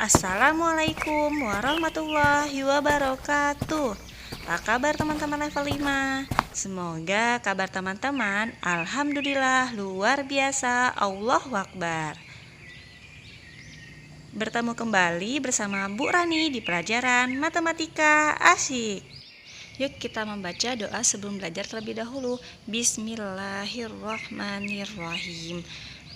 Assalamualaikum warahmatullahi wabarakatuh. Apa kabar teman-teman level 5? Semoga kabar teman-teman alhamdulillah luar biasa. Allahu Akbar. Bertemu kembali bersama Bu Rani di pelajaran Matematika Asyik. Yuk kita membaca doa sebelum belajar terlebih dahulu. Bismillahirrahmanirrahim.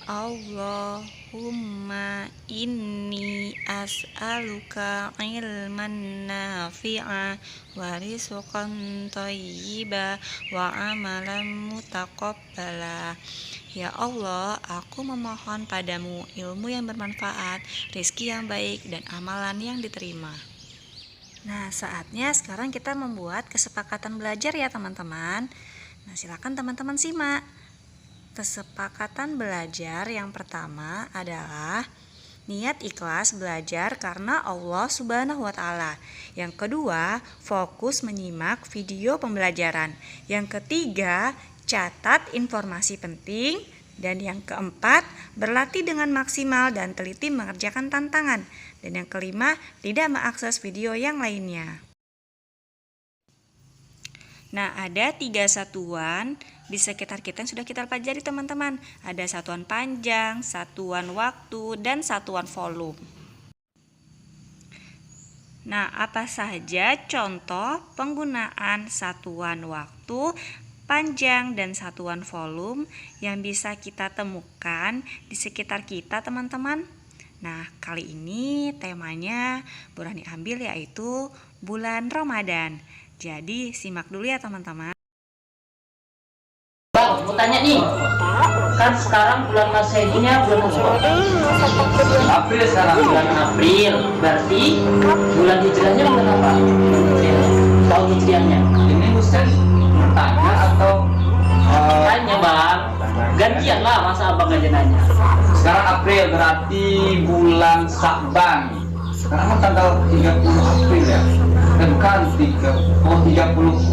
Allahumma inni as'aluka ilman nafi'a wa rizqan thayyiba wa amalan mutaqabbala. Ya Allah, aku memohon padamu ilmu yang bermanfaat, rezeki yang baik, dan amalan yang diterima. Nah, saatnya sekarang kita membuat kesepakatan belajar ya teman-teman. Nah, silakan teman-teman simak. Kesepakatan belajar yang pertama adalah niat ikhlas belajar karena Allah Subhanahu wa Ta'ala. Yang kedua, fokus menyimak video pembelajaran. Yang ketiga, catat informasi penting. Dan yang keempat, berlatih dengan maksimal dan teliti mengerjakan tantangan. Dan yang kelima, tidak mengakses video yang lainnya. Nah, ada 3 satuan di sekitar kita yang sudah kita pelajari teman-teman. Ada satuan panjang, satuan waktu, dan satuan volume. Nah, apa saja contoh penggunaan satuan waktu, panjang, dan satuan volume yang bisa kita temukan di sekitar kita teman-teman? Nah, kali ini temanya Bu Rani ambil yaitu bulan Ramadan. Jadi simak dulu ya teman-teman. Bang, mau tanya nih, kan sekarang bulan Masehinya bulan apa? April sekarang. Bulan April, berarti bulan Hijriahnya bulan apa? Tahun Hijriahnya? Ini Ustaz bertanya atau Tanya bang, gantian lah masa abang aja nanya. sekarang April berarti bulan Sya'ban. Sekarang kan tanggal 30 April ya. Bukan 30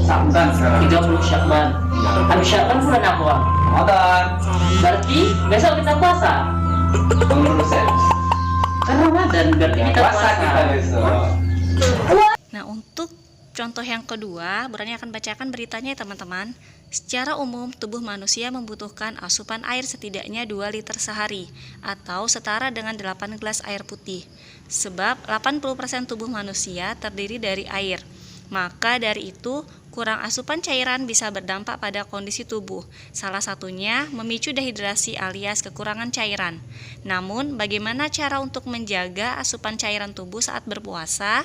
Sya'ban sekarang. 30 Syakban. Habis Syakban bulan apa bang? Ramadan. Berarti besok kita puasa. Menurut Ustaz. Kan Ramadan berarti kita Puasa kita puasa. besok. Nah, untuk contoh yang kedua, Bu Rani akan bacakan beritanya ya teman-teman. Secara umum, tubuh manusia membutuhkan asupan air setidaknya 2 liter sehari atau setara dengan 8 gelas air putih. Sebab 80% tubuh manusia terdiri dari air. Maka dari itu, kurang asupan cairan bisa berdampak pada kondisi tubuh. Salah satunya memicu dehidrasi alias kekurangan cairan. Namun, bagaimana cara untuk menjaga asupan cairan tubuh saat berpuasa?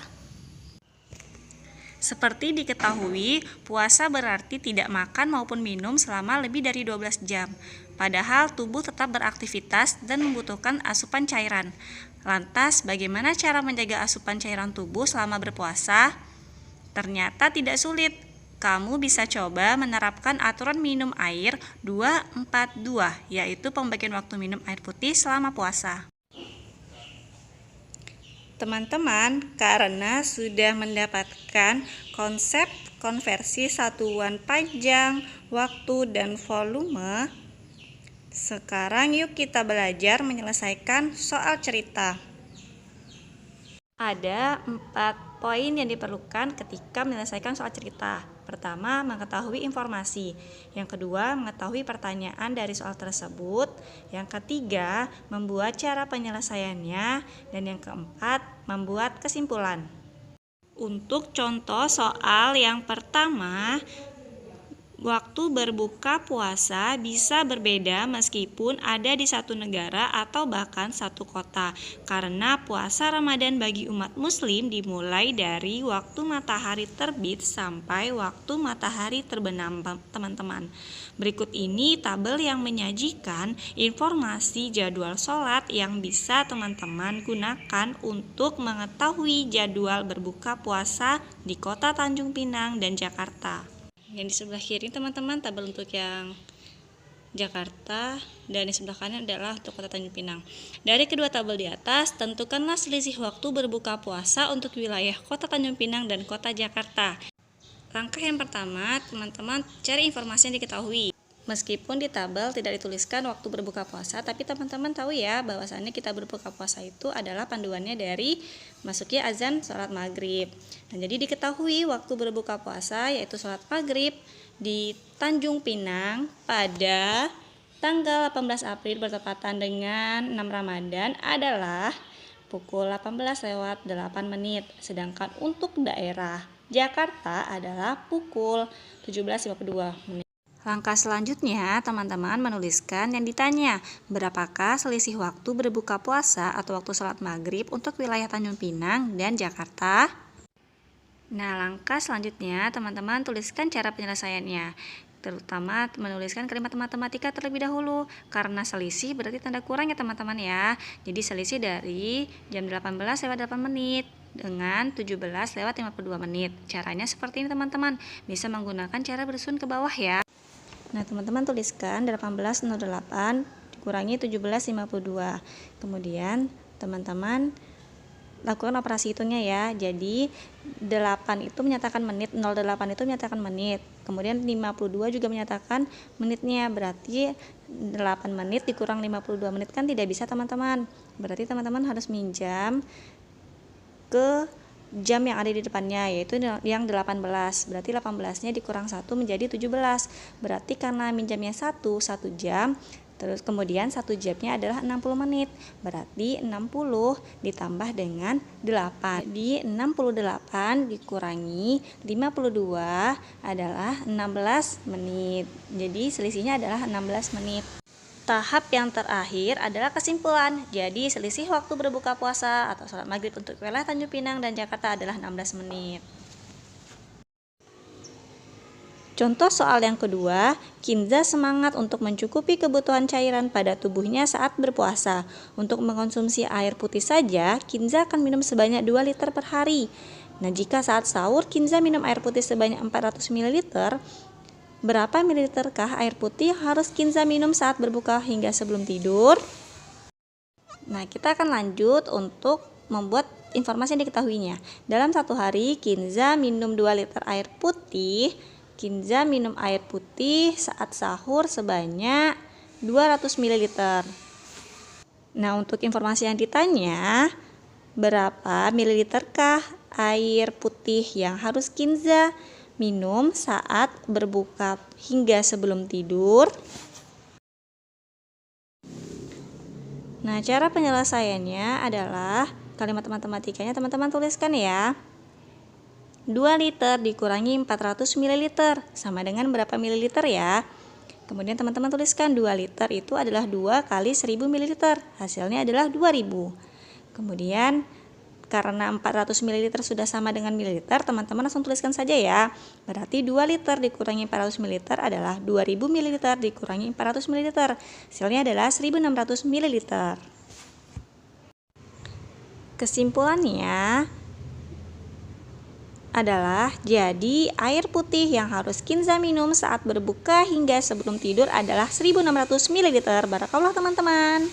Seperti diketahui, puasa berarti tidak makan maupun minum selama lebih dari 12 jam. Padahal tubuh tetap beraktivitas dan membutuhkan asupan cairan. Lantas, bagaimana cara menjaga asupan cairan tubuh selama berpuasa? Ternyata tidak sulit. Kamu bisa coba menerapkan aturan minum air 2-4-2, yaitu pembagian waktu minum air putih selama puasa. Teman-teman, karena sudah mendapatkan konsep konversi satuan panjang, waktu, dan volume, sekarang yuk kita belajar menyelesaikan soal cerita. Ada 4 poin yang diperlukan ketika menyelesaikan soal cerita. Pertama, mengetahui informasi. Yang kedua, mengetahui pertanyaan dari soal tersebut. Yang ketiga, membuat cara penyelesaiannya. Dan yang keempat, membuat kesimpulan. Untuk contoh soal yang pertama, waktu berbuka puasa bisa berbeda meskipun ada di satu negara atau bahkan satu kota. Karena puasa Ramadan bagi umat muslim dimulai dari waktu matahari terbit sampai waktu matahari terbenam teman-teman. Berikut ini tabel yang menyajikan informasi jadwal sholat yang bisa teman-teman gunakan untuk mengetahui jadwal berbuka puasa di kota Tanjung Pinang dan Jakarta. Yang di sebelah kiri teman-teman tabel untuk yang Jakarta dan di sebelah kanan adalah untuk kota Tanjung Pinang. Dari kedua tabel di atas, tentukanlah selisih waktu berbuka puasa untuk wilayah kota Tanjung Pinang dan kota Jakarta. Langkah yang pertama, teman-teman cari informasi yang diketahui. Meskipun di tabel tidak dituliskan waktu berbuka puasa, tapi teman-teman tahu ya bahwasannya kita berbuka puasa itu adalah panduannya dari masuknya azan sholat maghrib. Nah, jadi diketahui waktu berbuka puasa yaitu sholat maghrib di Tanjung Pinang pada tanggal 18 April bertepatan dengan 6 Ramadan adalah pukul 18:08. Sedangkan untuk daerah Jakarta adalah pukul 17:52. Langkah selanjutnya, teman-teman menuliskan yang ditanya, berapakah selisih waktu berbuka puasa atau waktu sholat maghrib untuk wilayah Tanjung Pinang dan Jakarta? Nah, langkah selanjutnya, teman-teman tuliskan cara penyelesaiannya. Terutama menuliskan kalimat matematika terlebih dahulu, karena selisih berarti tanda kurang ya teman-teman ya. Jadi selisih dari jam 18:08 dengan 17:52. Caranya seperti ini teman-teman, bisa menggunakan cara bersusun ke bawah ya. Nah, teman-teman tuliskan 18:08 dikurangi 17:52. Kemudian teman-teman lakukan operasi hitungnya ya. Jadi 8 itu menyatakan menit, 08 itu menyatakan menit. Kemudian 52 juga menyatakan menitnya. Berarti 8 menit dikurang 52 menit kan tidak bisa teman-teman. Berarti teman-teman harus minjam ke jam yang ada di depannya, yaitu yang 18. Berarti 18-nya dikurang 1 menjadi 17. Berarti karena minjamnya 1 jam, terus kemudian 1 jamnya adalah 60 menit. Berarti 60 ditambah dengan 8. Di 68 dikurangi 52 adalah 16 menit. Jadi selisihnya adalah 16 menit. Tahap yang terakhir adalah kesimpulan. Jadi selisih waktu berbuka puasa atau sholat maghrib untuk wilayah Tanjung Pinang dan Jakarta adalah 16 menit. Contoh soal yang kedua, Kinza semangat untuk mencukupi kebutuhan cairan pada tubuhnya saat berpuasa. Untuk mengkonsumsi air putih saja, Kinza akan minum sebanyak 2 liter per hari. Nah, jika saat sahur Kinza minum air putih sebanyak 400 ml, berapa mililiterkah air putih yang harus Kinza minum saat berbuka hingga sebelum tidur? Nah, kita akan lanjut untuk membuat informasi yang diketahuinya. Dalam satu hari, Kinza minum 2 liter air putih. Kinza minum air putih saat sahur sebanyak 200 ml. Nah, untuk informasi yang ditanya, berapa mililiterkah air putih yang harus Kinza minum saat berbuka hingga sebelum tidur? Nah, cara penyelesaiannya adalah kalimat matematikanya teman-teman tuliskan ya. 2 liter dikurangi 400 ml sama dengan berapa mililiter ya? Kemudian teman-teman tuliskan 2 liter itu adalah 2 kali 1000 ml. Hasilnya adalah 2000. Kemudian karena 400 ml sudah sama dengan mililiter, teman-teman langsung tuliskan saja ya. Berarti 2 liter dikurangi 400 ml adalah 2000 ml dikurangi 400 ml. Hasilnya adalah 1600 ml. Kesimpulannya adalah jadi air putih yang harus Kinza minum saat berbuka hingga sebelum tidur adalah 1600 ml. Barakallah teman-teman.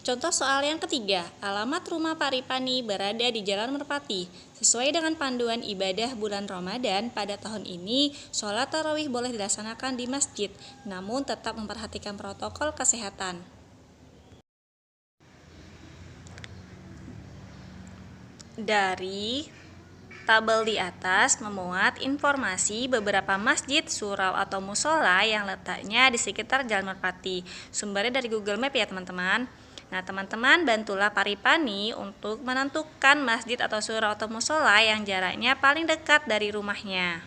Contoh soal yang ketiga, alamat rumah Pak Ripani berada di Jalan Merpati. Sesuai dengan panduan ibadah bulan Ramadan, pada tahun ini sholat tarawih boleh dilaksanakan di masjid, namun tetap memperhatikan protokol kesehatan. Dari tabel di atas memuat informasi beberapa masjid, surau atau musola yang letaknya di sekitar Jalan Merpati. Sumbernya dari Google Map ya teman-teman. Nah, teman-teman bantulah Pak Ripani untuk menentukan masjid atau surau atau musola yang jaraknya paling dekat dari rumahnya.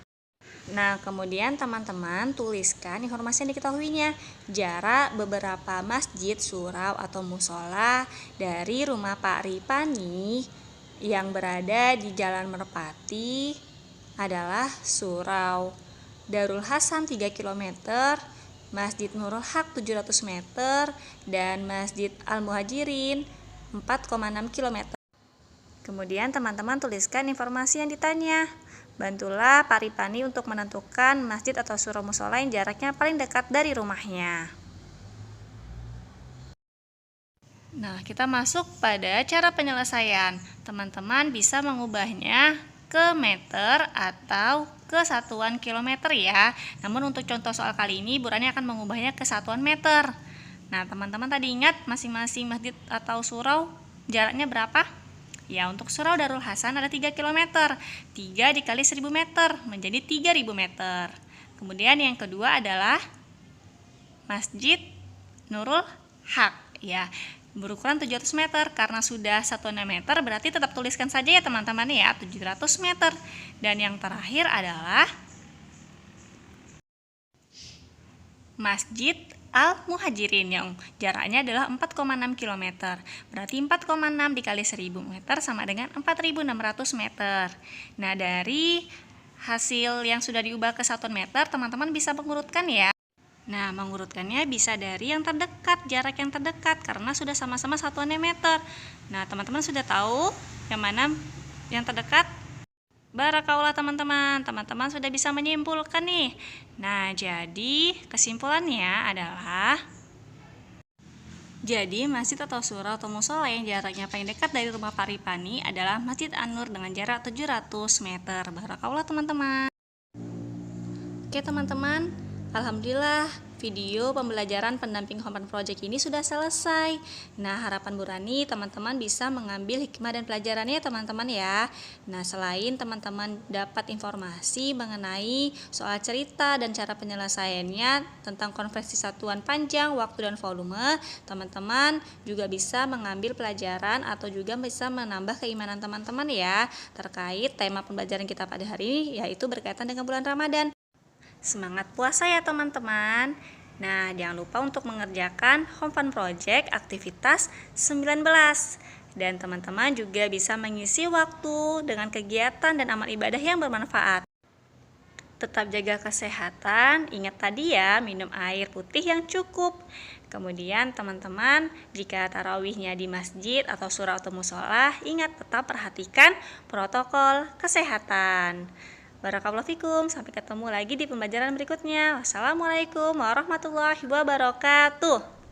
Nah, kemudian teman-teman tuliskan informasi yang diketahuinya. Jarak beberapa masjid, surau atau musola dari rumah Pak Ripani yang berada di Jalan Merpati adalah Surau Darul Hasan 3 km, Masjid Nurul Haq 700 meter, dan Masjid Al-Muhajirin 4,6 km. Kemudian teman-teman tuliskan informasi yang ditanya. Bantulah Pak Ripani untuk menentukan masjid atau surau musola yang jaraknya paling dekat dari rumahnya. Nah, kita masuk pada cara penyelesaian. Teman-teman bisa mengubahnya ke meter atau ke satuan kilometer ya. Namun untuk contoh soal kali ini Bu Rani akan mengubahnya ke satuan meter. Nah, teman-teman tadi ingat masing-masing masjid atau surau jaraknya berapa? Ya, untuk surau Darul Hasan ada 3 km. 3 dikali 1000 meter menjadi 3000 meter. Kemudian yang kedua adalah Masjid Nurul Haq ya, berukuran 700 meter. Karena sudah satuannya meter, berarti tetap tuliskan saja ya teman-teman ya, 700 meter. Dan yang terakhir adalah Masjid Al-Muhajirin yang jaraknya adalah 4,6 km. Berarti 4,6 dikali 1000 meter sama dengan 4600 meter. Nah, dari hasil yang sudah diubah ke satuan meter, teman-teman bisa mengurutkan ya. Nah, mengurutkannya bisa dari yang terdekat, jarak yang terdekat, karena sudah sama-sama satuannya meter. Nah, teman-teman sudah tahu yang mana yang terdekat? Barakallah teman-teman. Teman-teman sudah bisa menyimpulkan nih. Nah, jadi kesimpulannya adalah masjid atau surau atau musola yang jaraknya paling dekat dari rumah Pak Ripani adalah Masjid An-Nur dengan jarak 700 meter. Barakallah teman-teman. Oke teman-teman, alhamdulillah video pembelajaran pendamping Home Fund Project ini sudah selesai. Nah, harapan Bu Rani teman-teman bisa mengambil hikmah dan pelajarannya teman-teman ya. Nah, selain teman-teman dapat informasi mengenai soal cerita dan cara penyelesaiannya tentang konversi satuan panjang, waktu, dan volume, teman-teman juga bisa mengambil pelajaran atau juga bisa menambah keimanan teman-teman ya terkait tema pembelajaran kita pada hari ini, yaitu berkaitan dengan bulan Ramadan. Semangat puasa ya teman-teman. Nah, jangan lupa untuk mengerjakan Home Fund Project aktivitas 19. Dan teman-teman juga bisa mengisi waktu dengan kegiatan dan amal ibadah yang bermanfaat. Tetap jaga kesehatan, ingat tadi ya, minum air putih yang cukup. Kemudian teman-teman, jika tarawihnya di masjid atau surau atau musola, ingat tetap perhatikan protokol kesehatan. Barakallahu fikum, sampai ketemu lagi di pembelajaran berikutnya. Wassalamualaikum warahmatullahi wabarakatuh.